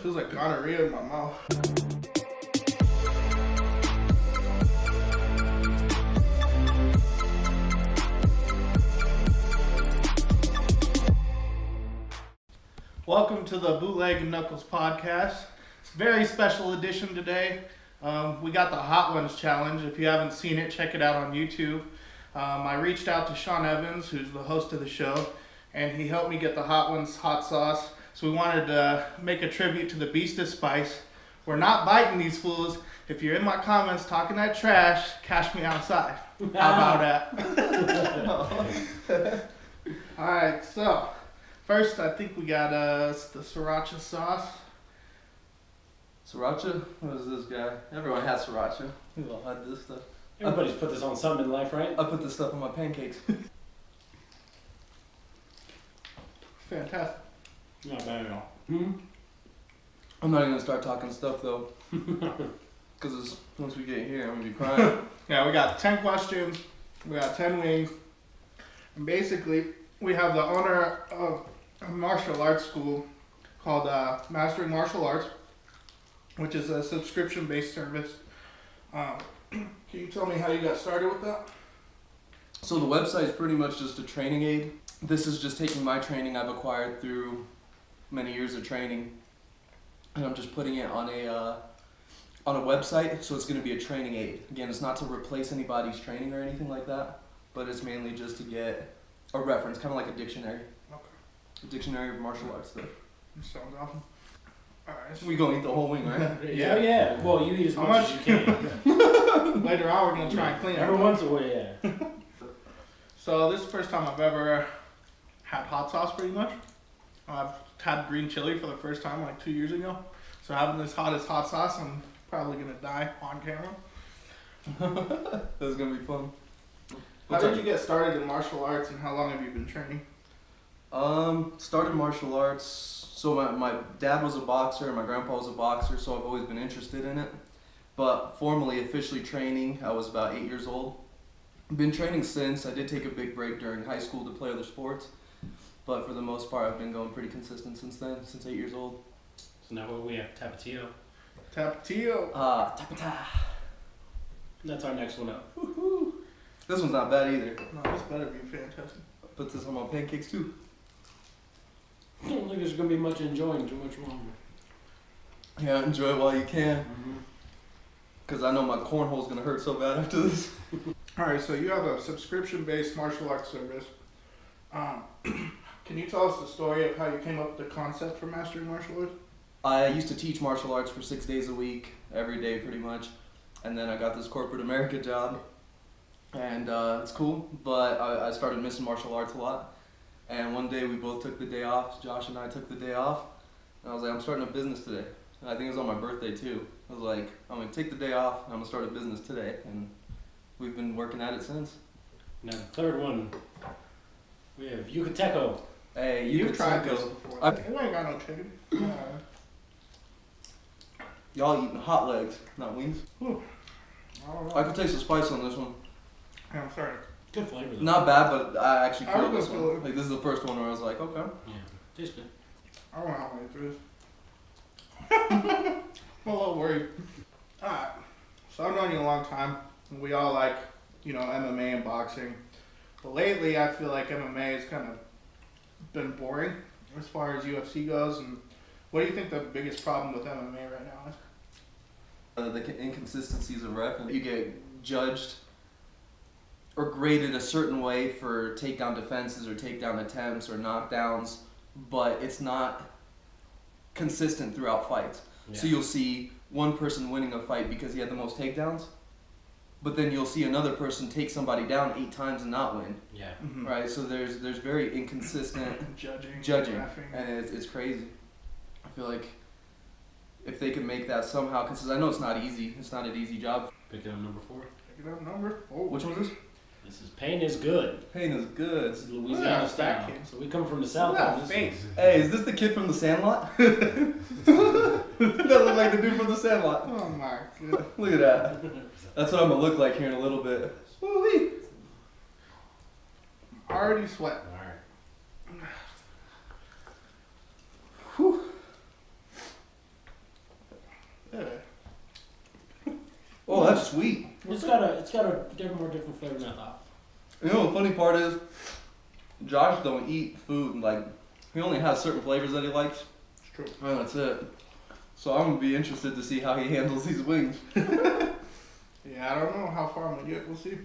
feels like gonorrhea in my mouth. Welcome to the Bootleg Knucklez Podcast. It's a very special edition today. We got the Hot Ones Challenge. If you haven't seen it, check it out on YouTube. I reached out to Sean Evans, who's the host of the show, and he helped me get the Hot Ones hot sauce. So we wanted to make a tribute to the Beast of Spice. We're not biting these fools. If you're in my comments talking that trash, cash me outside. How about that? Alright, so first I think we got the sriracha sauce. Sriracha? What is this guy? Everyone has sriracha. We all had this stuff. Everybody's put this on something in life, right? I put this stuff on my pancakes. Fantastic. Not bad at all. I'm not even gonna start talking stuff though. Because once we get here, I'm gonna be crying. Yeah, we got 10 questions. We got 10 wings. And basically, we have the owner of a martial arts school called Mastering Martial Arts, which is a subscription-based service. Can you tell me how you got started with that? So the website is pretty much just a training aid. This is just taking my training I've acquired through many years of training, and I'm just putting it on a website, so it's going to be a training aid. Again, it's not to replace anybody's training or anything like that, but it's mainly just to get a reference, kind of like a dictionary. Okay. A dictionary of martial arts stuff. That sounds awesome. Alright. We gonna eat the whole wing, right? Yeah, yeah. Well, you eat as much as you can. Later on, we're going to try and clean it. Every once in a while, yeah. So this is the first time I've ever had hot sauce, pretty much. I've had green chili for the first time like 2 years ago. So having this hottest hot sauce, I'm probably going to die on camera. This is gonna be fun. How did you get started in martial arts, and how long have you been training? Started martial arts. So my dad was a boxer and my grandpa was a boxer, so I've always been interested in it. But formally, officially training, I was about 8 years old. Been training since. I did take a big break during high school to play other sports, but for the most part, I've been going pretty consistent since then, since 8 years old. So now what we have, Tapatio. Tapatio. Tapata. That's our next one up. Woohoo! This one's not bad either. No, this better be fantastic. I put this on my pancakes too. I don't think there's going to be much enjoying too much longer. Yeah, enjoy it while you can. Because I know my cornhole's going to hurt so bad after this. Alright, so you have a subscription-based martial arts service. Can you tell us the story of how you came up with the concept for Mastering Martial Arts? I used to teach martial arts for 6 days a week, every day pretty much. And then I got this corporate America job. And it's cool, but I started missing martial arts a lot. And one day we both took the day off. Josh and I took the day off. And I was like, I'm starting a business today. And I think it was on my birthday too. I was like, I'm going to take the day off and I'm going to start a business today. And we've been working at it since. Now the third one, we have Yucateco. Hey, You've tried this before. I- You ain't got no chicken. Y'all eating hot legs, not wings. I don't know. I could taste the spice on this one. Yeah, I'm sorry. Good flavor though. Not bad, but I actually I feel was this gonna feel one. it. Like this is the first one where I was like, okay. Yeah, tastes good. I don't know how many it is. I'm a little worried. Alright. So I've known you a long time. And we all like, MMA and boxing. But lately I feel like MMA has kind of been boring as far as UFC goes. And what do you think the biggest problem with MMA right now is? The inconsistencies of ref, and you get judged or graded a certain way for takedown defenses or takedown attempts or knockdowns, but it's not consistent throughout fights. Yeah. So you'll see one person winning a fight because he had the most takedowns, but then you'll see another person take somebody down 8 times and not win. Yeah. Mm-hmm. Right? So there's very inconsistent Judging. judging, and it's crazy. I feel like if they could make that somehow, because I know it's not easy. It's not an easy job. Picking up number 4. Pick it up, number 4. Which one is this? This is Pain is Good. Pain is good. This is Louisiana Yeah, style. kid. So we come from the south. Look at on that this face. one. Hey, is this the kid from the Sandlot? That look like the dude from the Sandlot. Oh my god. Look at that. That's what I'm gonna look like here in a little bit. Woo-wee. Already sweat. All right. Whew. sweet. It's got a more different flavor than I thought. You know, the funny part is, Josh don't eat food, like, he only has certain flavors that he likes. It's true. And that's it. So I'm gonna be interested to see how he handles these wings. Yeah, I don't know how far I'm gonna get. We'll see.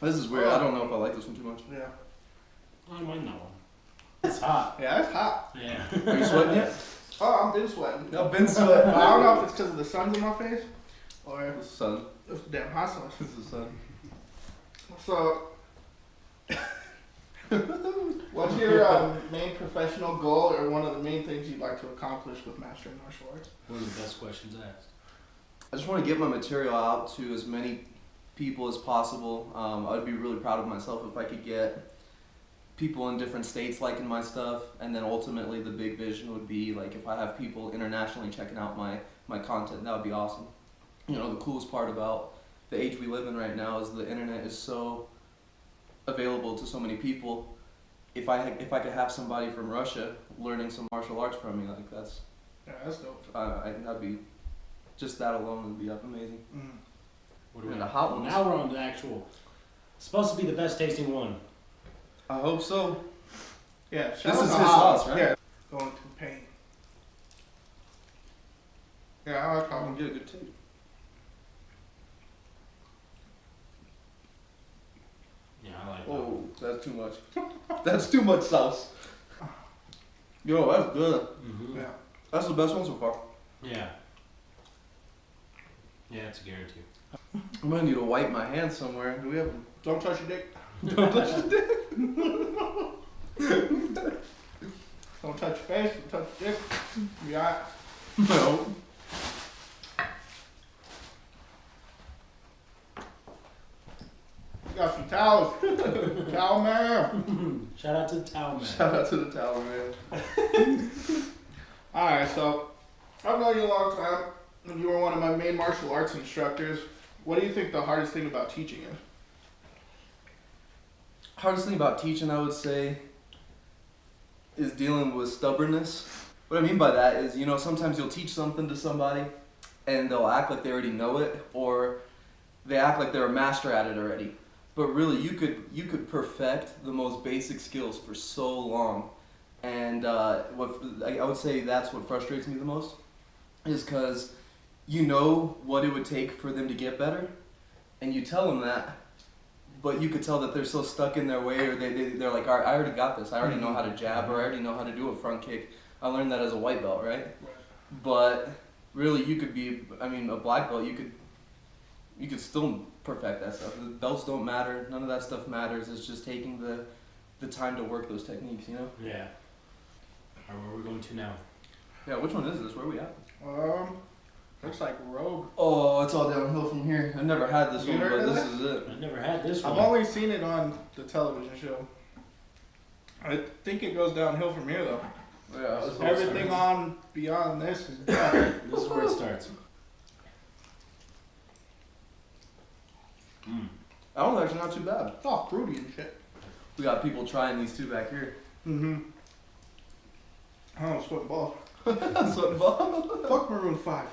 This is weird. I don't know if I like this one too much. Yeah. I don't mind that one. It's hot. Yeah, it's hot. Yeah. Are you sweating yet? Oh, I've been sweating. I've been sweating. I don't know if it's because of the sun's in my face or The sun. it's the damn hot sauce. This is the sun. So, what's your main professional goal or one of the main things you'd like to accomplish with mastering martial arts? One of the best questions asked. I just want to get my material out to as many people as possible. I'd be really proud of myself if I could get people in different states liking my stuff, and then ultimately the big vision would be like if I have people internationally checking out my content, that would be awesome. You know, the coolest part about the age we live in right now is the internet is so available to so many people. If I could have somebody from Russia learning some martial arts from me, like that's dope. that'd be just that alone would be amazing. Mm. What do we And the have? hot ones. Now we're on the actual. It's supposed to be the best tasting one. I hope so. Yeah, This shout is out his to Hot. sauce, right? Yeah, going through pain. Yeah, I like I'm how gonna get a good taste. Yeah, I like that. Oh, that's too much. That's too much sauce. Yo, that's good. Mm-hmm. Yeah. That's the best one so far. Yeah. Yeah, it's a guarantee. I'm gonna need to wipe my hands somewhere. Do we have? Don't touch your dick. Don't touch the dick. Don't touch your face. Don't touch your dick. You got No. You got some towels. Towel man. Shout out to the towel man. Shout out to the towel man. Alright, so I've known you a long time. And you were one of my main martial arts instructors. What do you think the hardest thing about teaching is? Hardest thing about teaching, I would say, is dealing with stubbornness. What I mean by that is, you know, sometimes you'll teach something to somebody and they'll act like they already know it, or they act like they're a master at it already. But really, you could perfect the most basic skills for so long. And I would say that's what frustrates me the most, is because you know what it would take for them to get better, and you tell them that, but you could tell that they're so stuck in their way, or they're like, all right, I already got this. I already know how to jab, or I already know how to do a front kick. I learned that as a white belt, right? But really, you could be, I mean, a black belt, you could still perfect that stuff. The belts don't matter. None of that stuff matters. It's just taking the time to work those techniques, you know? Yeah. Alright, where are we going to now? Yeah, which one is this? Where are we at? Looks like Rogue. Oh, it's all downhill from here. I've never had this You one, heard but of this that? is it. I never had this one. I've only seen it on the television show. I think it goes downhill from here though. Yeah, This is Everything on beyond this is bad. This is where it starts. that one's actually not too bad. It's all fruity and shit. We got people trying these two back here. Mm-hmm. I don't sweat balls. Sweating ball. Fuck Maroon 5.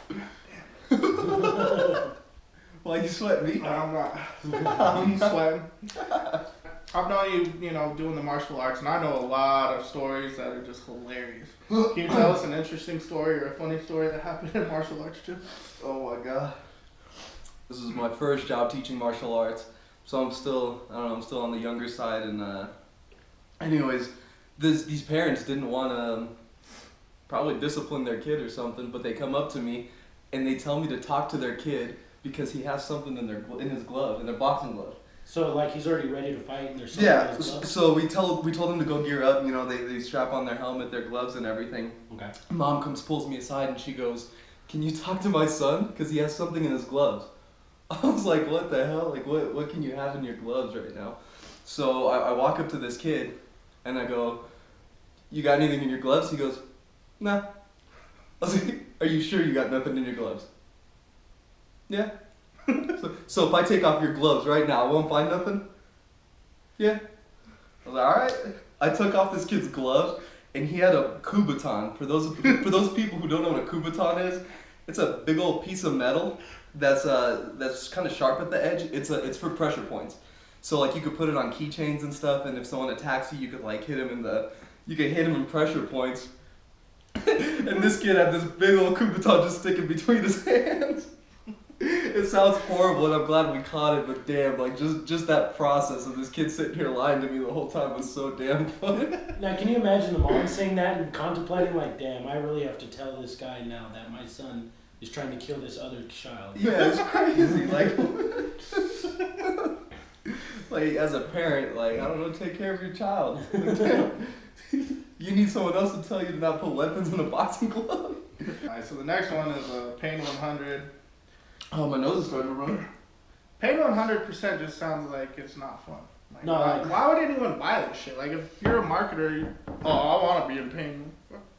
Why you sweat me? I'm not. I'm sweating. I've known you know, doing the martial arts, and I know a lot of stories that are just hilarious. Can you tell us an interesting story or a funny story that happened in martial arts too? Oh my god. This is my first job teaching martial arts, so I'm still on the younger side, and anyways, these parents didn't want to probably discipline their kid or something, but they come up to me and they tell me to talk to their kid because he has something in his glove, in their boxing glove. So like he's already ready to fight and there's something Yeah, in his gloves? so we told them to go gear up, you know, they strap on their helmet, their gloves and everything. Okay. Mom pulls me aside and she goes, "Can you talk to my son? Because he has something in his gloves." I was like, what the hell? Like, what can you have in your gloves right now? So I walk up to this kid and I go, "You got anything in your gloves?" He goes, "Nah." I was like, "Are you sure you got nothing in your gloves?" "Yeah." So if I take off your gloves right now, I won't find nothing? "Yeah." I was like, all right. I took off this kid's gloves, and he had a Kubaton. For those people who don't know what a Kubaton is, It's a big old piece of metal that's kind of sharp at the edge. It's for pressure points. So like you could put it on keychains and stuff, and if someone attacks you, you could like hit him in pressure points. And this kid had this big old Kubutan just sticking between his hands. It sounds horrible, and I'm glad we caught it, but damn, like just that process of this kid sitting here lying to me the whole time was so damn fun. Now, can you imagine the mom saying that and contemplating, like, damn, I really have to tell this guy now that my son is trying to kill this other child. Yeah, it's crazy. Like as a parent, like, I don't know, take care of your child. You need someone else to tell you to not put weapons in a boxing glove. Alright, so the next one is Pain 100. Oh, my nose is starting to run. Pain 100% just sounds like it's not fun. Like, No, why would anyone buy this shit? Like, if you're a marketer, I want to be in pain.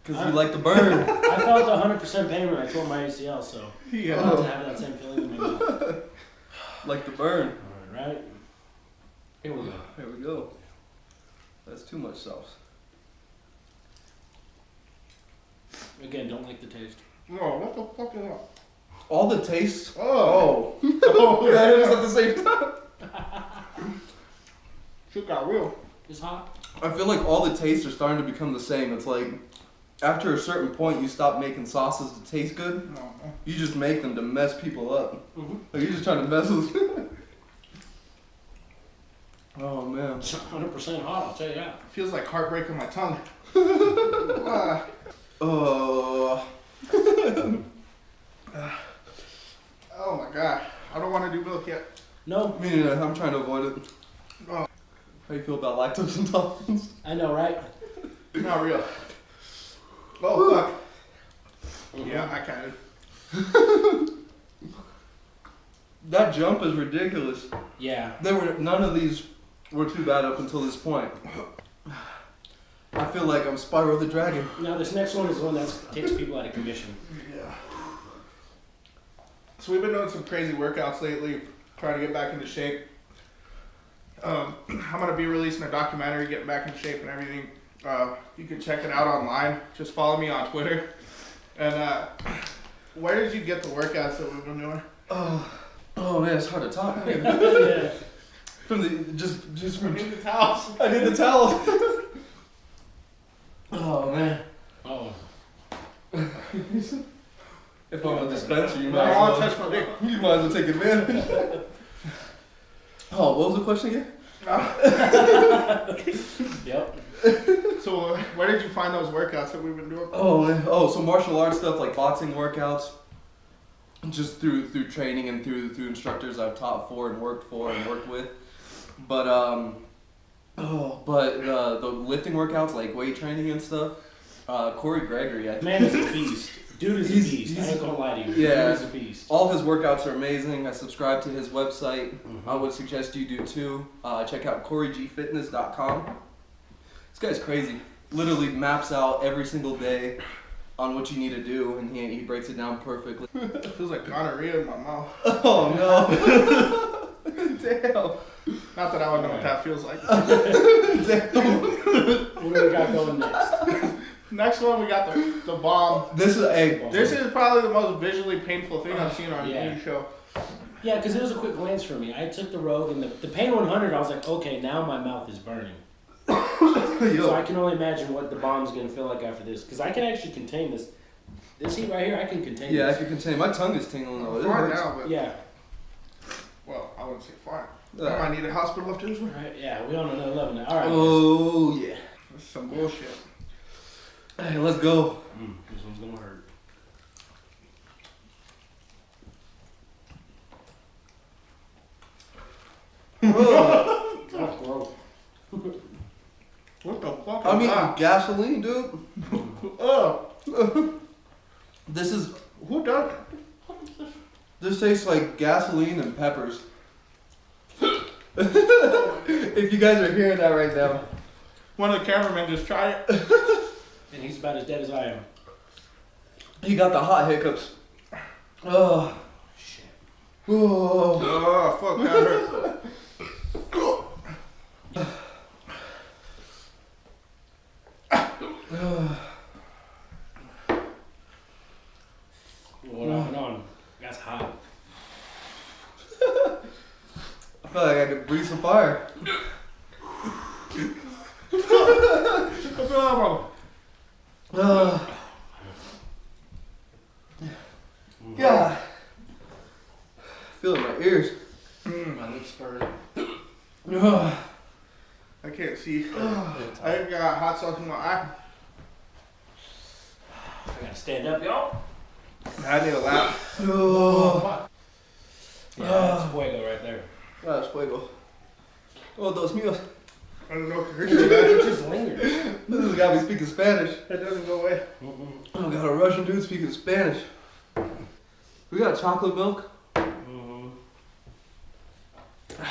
Because you like to burn. I felt 100% pain when I tore my ACL, so Yeah. I have to have that same feeling in my mouth. Like to burn. Alright. Here we go. Here we go. That's too much sauce. Again, don't like the taste. Whoa, what the fuck is that? All the tastes. Oh. Oh, yeah, it is at the same time. Shit got real. It's hot. I feel like all the tastes are starting to become the same. It's like, after a certain point, you stop making sauces to taste good. No. You just make them to mess people up. Mm-hmm. Like, you're just trying to mess with Oh, man. It's 100% hot, I'll tell you that. It feels like heartbreak in my tongue. Oh. Oh my god. I don't want to do milk yet. No, Me neither. I'm trying to avoid it. Oh. How you feel about lactose intolerance? I know, right? Not real. Oh fuck. Yeah, I kind of. That jump is ridiculous. Yeah. None of these were too bad up until this point. I feel like I'm Spyro the Dragon. Now this next one is the one that takes people out of commission. Yeah. So we've been doing some crazy workouts lately, trying to get back into shape. I'm gonna be releasing a documentary, getting back in shape and everything. You can check it out online. Just follow me on Twitter. And where did you get the workouts that we've been doing? Oh man, it's hard to talk. Yeah. From the just I from need the towels. I need the towel. Oh man. Oh. If I'm a dispenser, you I might don't want to as touch my dick. well, you might as well take advantage. Oh, what was the question again? Yep. So where did you find those workouts that we've been doing? So martial arts stuff like boxing workouts, just through training and through instructors I've taught for and worked with. But the lifting workouts like weight training and stuff. Corey Gregory, I think. Man is a beast. Dude is a beast. I ain't gonna lie to you. Yeah. Dude is a beast. All his workouts are amazing. I subscribe to his website. I would suggest you do too. Check out CoreyGFitness.com. This guy's crazy. Literally maps out every single day on what you need to do, and he breaks it down perfectly. It feels like gonorrhea in my mouth. Oh no! Damn. Not that I would know what that feels like. What do we got going next? Next one, we got the bomb. This This is probably the most visually painful thing I've seen on any show. Yeah, because it was a quick glance for me. I took the Rogue, and the Pain 100, I was like, okay, now my mouth is burning. So I can only imagine what the bomb's going to feel like after this. Because I can actually contain this. This heat right here, I can contain Yeah, I this. can contain. My tongue is tingling though. It Fine hurts. now, but Yeah. well, I wouldn't say fine. I might need a hospital after this one. Right, yeah, we on another level now. All right. Oh yeah. This is some bullshit. Hey, let's go. This one's going to hurt. That's gross. What the fuck I'm is eating that? gasoline, dude. This is. Who does it? This tastes like gasoline and peppers. If you guys are hearing that right now. One of the cameramen just tried it. And he's about as dead as I am. He got the hot hiccups. Oh. Shit. Oh. Oh, fuck, that hurt. What feel like I could breathe some fire. God. Feeling my ears. My lips burn. I can't see. I got hot sauce in my eye. I gotta stand up, y'all. I need a lap. Fuck. Yeah, that's fuego right there. That's fuego. Oh, dos míos. I don't know if It just lingered. This is a guy speaking Spanish. It doesn't go away. Oh, got a Russian dude speaking Spanish. We got chocolate milk.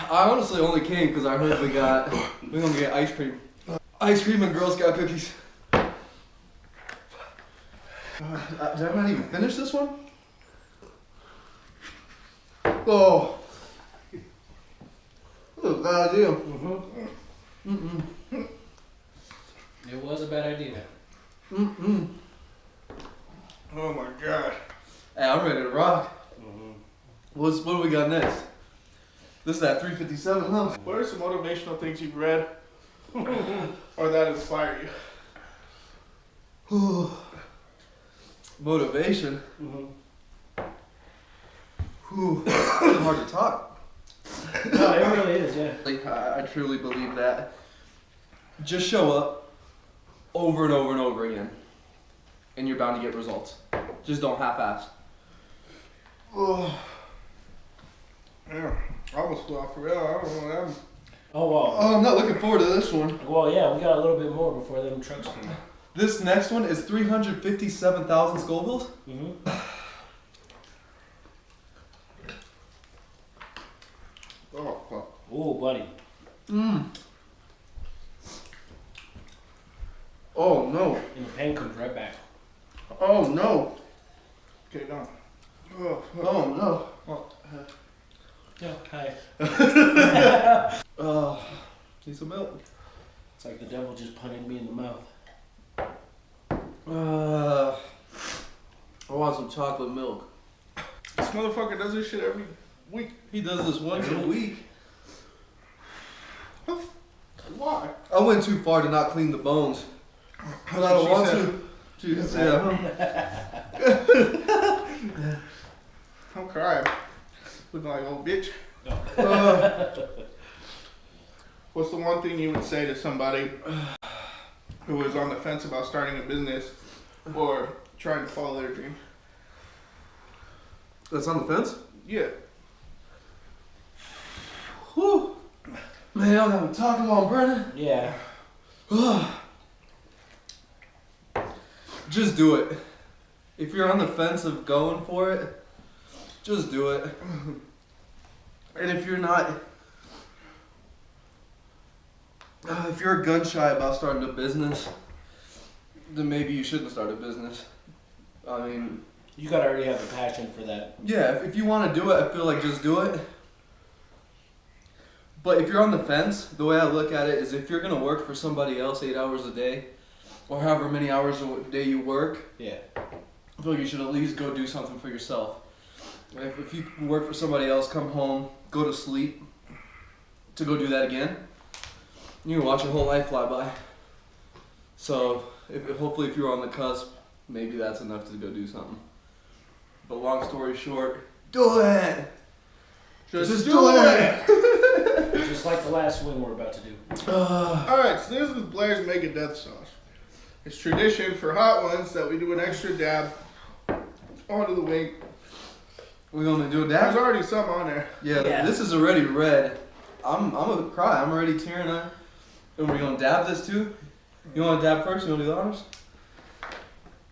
I honestly only came because I heard we're gonna get ice cream. Ice cream and Girl Scout cookies. Did I not even finish this one? Oh. That was a bad idea. It was a bad idea. Oh my god. Hey, I'm ready to rock. What do we got next? This is that 357, huh? What are some motivational things you've read or that inspire you? Motivation. It's hard to talk. No, it really is, yeah. Like, I truly believe that. Just show up over and over and over again, and you're bound to get results. Just don't half-ass. Oh, yeah. I almost flew off for real. I don't know what happened. Oh, wow. Oh, I'm not looking forward to this one. Well, yeah, we got a little bit more before them trucks come. This next one is 357,000 Scovilles. Oh, fuck. Ooh, buddy. Oh, no. And the pain comes right back. Oh, no. Okay, done. Oh, fuck. Oh, no. Oh, Yeah, hi. Need some milk. It's like the devil just punted me in the mouth. I want some chocolate milk. this motherfucker does this shit every week. He does this once a week. Why? I went too far to not clean the bones. But I don't want to. Jesus, yeah. I'm crying. Looking like an old bitch. What's the one thing you would say to somebody who is on the fence about starting a business or trying to follow their dream? That's on the fence? Yeah. Whew. Man, I'm having talking while I'm burning. Yeah. Just do it. If you're on the fence of going for it, just do it. And if you're not, if you're gun shy about starting a business, then maybe you shouldn't start a business. I mean, You gotta already have the passion for that. yeah, if you want to do it, I feel like just do it. But if you're on the fence, the way I look at it is if you're going to work for somebody else 8 hours a day, or however many hours a day you work, Yeah. I feel like you should at least go do something for yourself. If you work for somebody else, come home, go to sleep, to go do that again, you can watch your whole life fly by. So, hopefully if you're on the cusp, maybe that's enough to go do something. But long story short, do it! Just do it! Just like the last swing we're about to do. Alright, so this is Blair's Make a Death Sauce. It's tradition for hot ones that we do an extra dab onto the wing. We're gonna do There's that? already some on there. Yeah, this is already red. I'm gonna cry. I'm already tearing up. And we're gonna dab this too? You wanna dab first? You wanna do the honors?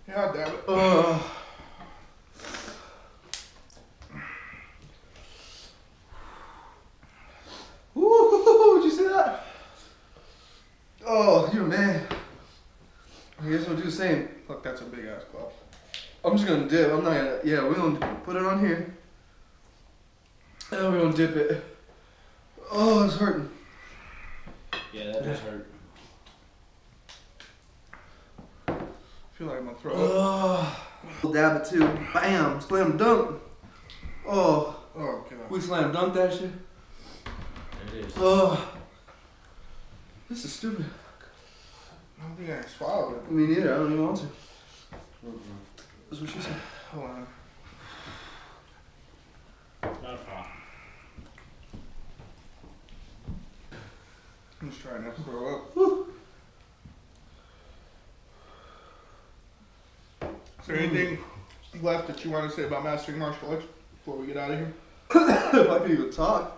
Yeah, I'll dab it. Woo! Did you see that? Oh, you're a man. I guess we'll do the same. Look, that's a big ass claw. I'm just gonna dip. I'm not gonna. Yeah, we're gonna put it on here. And we're gonna dip it. Oh, it's hurting. Yeah, that does hurt. I feel like I'm gonna throw up. We'll dab it too. Bam! Slam dunk. Oh, Oh, God. we slam dunk that shit. It is. This is stupid. I don't think I swallowed it. Me neither. I don't even want to. That's what she said. Hold on. Not hot. I'm just trying not to throw up. Is there anything left that you want to say about mastering martial arts before we get out of here? If I could even talk.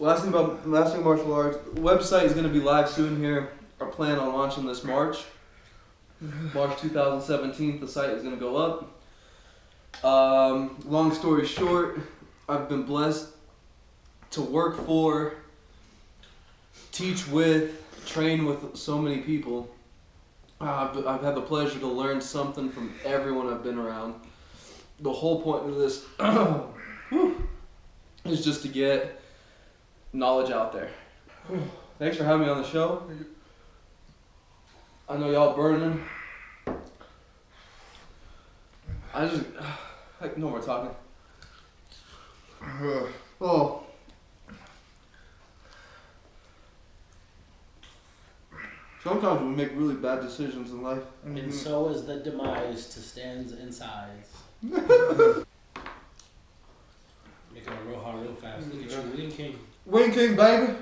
Last thing about mastering martial arts, the website is going to be live soon here. I plan on launching this March 2017. The site is going to go up. Long story short, I've been blessed to work for, teach with, train with so many people. I've had the pleasure to learn something from everyone I've been around. The whole point of this is just to get knowledge out there. Thanks for having me on the show. I know y'all burning. No more talking. Oh. Sometimes we make really bad decisions in life. And so is the demise to Stan's insides. Making it real hard, real fast. Look at you, Wing King. Wing King, baby.